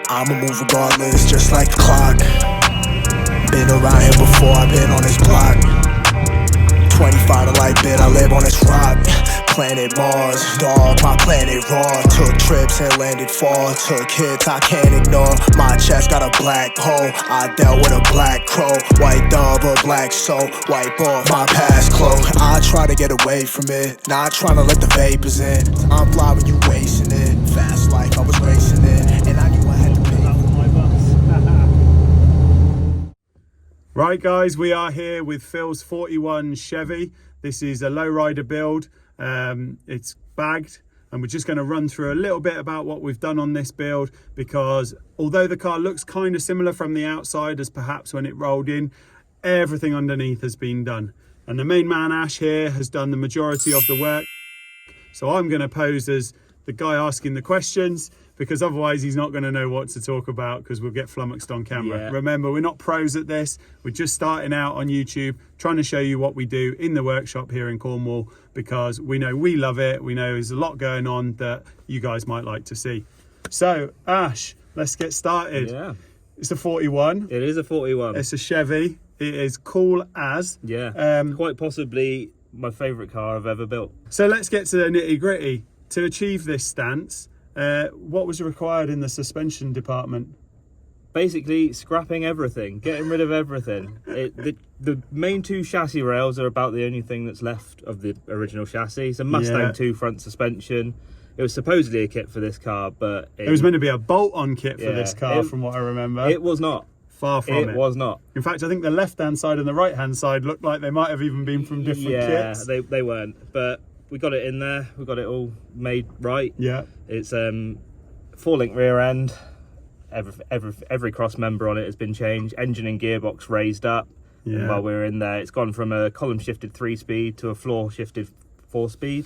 I'ma move regardless, just like the clock. Been around here before, I've been on this block. 25 to light bit, I live on this rock. Planet Mars, dog, my planet raw. Took trips and landed fall. Took hits I can't ignore. My chest got a black hole. I dealt with a black crow. White dove, a black soul. Wipe off my past clothes. I try to get away from it, not trying to let the vapors in. I'm fly when you wasting it. Fast life, I was racing it, and I knew I had to pay for my bus. Right guys, we are here with Phil's 41 Chevy. This is a lowrider build. It's bagged, and we're just going to run through a little bit about what we've done on this build, because although the car looks kind of similar from the outside as perhaps when it rolled in, everything underneath has been done. And the main man Ash here has done the majority of the work. So I'm going to pose as the guy asking the questions, because otherwise he's not going to know what to talk about, because we'll get flummoxed on camera. Yeah. Remember, we're not pros at this. We're just starting out on YouTube, trying to show you what we do in the workshop here in Cornwall, because we know we love it. We know there's a lot going on that you guys might like to see. So, Ash, let's get started. Yeah. It's a 41. It is a 41. It's a Chevy. It is cool as. Yeah. Quite possibly my favourite car I've ever built. So let's get to the nitty gritty. To achieve this stance, what was required in the suspension department? Basically scrapping everything, getting rid of everything. The main two chassis rails are about the only thing that's left of the original chassis. It's a Mustang 2 front suspension. It was supposedly a kit for this car, but it was meant to be a bolt-on kit for this car, from what I remember. It was not. Far from it. It was not. In fact, I think the left-hand side and the right-hand side looked like they might have even been from different kits. Yeah, they weren't. But we got it in there. We got it all made right. Yeah. It's 4-link rear end. Every cross member on it has been changed. Engine and gearbox raised up. Yeah. And while we were in there, it's gone from a column shifted 3-speed to a floor shifted 4-speed.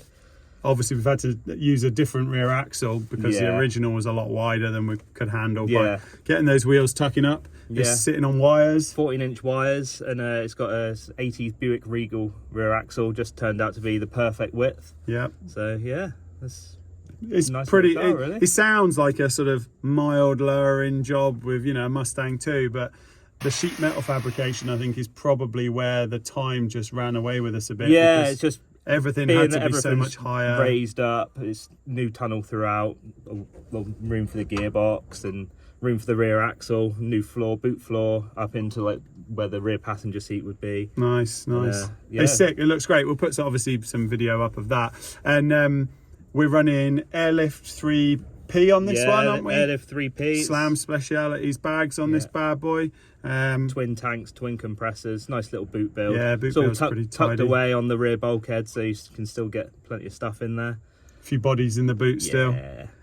Obviously, we've had to use a different rear axle because the original was a lot wider than we could handle. Yeah. But getting those wheels tucking up, it's sitting on wires. 14-inch wires, and it's got a 80s Buick Regal rear axle. Just turned out to be the perfect width. Yeah. So yeah, it's nice pretty. car, really. It sounds like a sort of mild lowering job with, you know, a Mustang 2, but the sheet metal fabrication, I think, is probably where the time just ran away with us a bit. Yeah, it's just everything had to be so much higher, raised up. It's new tunnel throughout, room for the gearbox and room for the rear axle, new floor, boot floor, up into like where the rear passenger seat would be. Nice. It's sick. It looks great. We'll put obviously some video up of that. And we're running Airlift 3P on this one, aren't we? Airlift 3P. Slam Specialities bags on this bad boy. Twin tanks, twin compressors, nice little boot build. Yeah, boot build's pretty tidy. Tucked away on the rear bulkhead, so you can still get plenty of stuff in there. A few bodies in the boot still.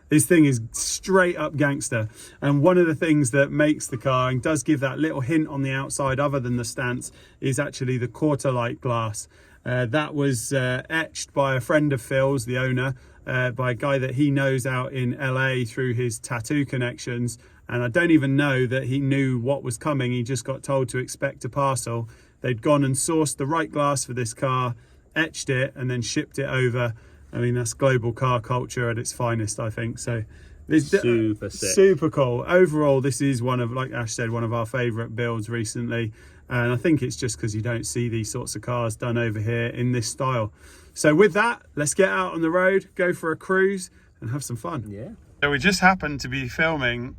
This thing is straight up gangster, and one of the things that makes the car and does give that little hint on the outside other than the stance is actually the quarter light glass. That was etched by a friend of Phil's, the owner, by a guy that he knows out in LA through his tattoo connections. And I don't even know that he knew what was coming. He just got told to expect a parcel. They'd gone and sourced the right glass for this car, etched it, and then shipped it over. I mean, that's global car culture at its finest, I think. So it's super sick. Super cool. Overall, this is one of, like Ash said, one of our favourite builds recently. And I think it's just because you don't see these sorts of cars done over here in this style. So with that, let's get out on the road, go for a cruise and have some fun. Yeah. So we just happened to be filming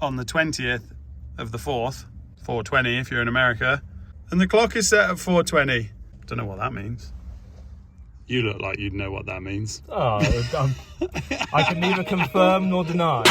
on the 20th of the 4th, 4:20 if you're in America. And the clock is set at 4:20. Don't know what that means. You look like you'd know what that means. Oh, I can neither confirm nor deny.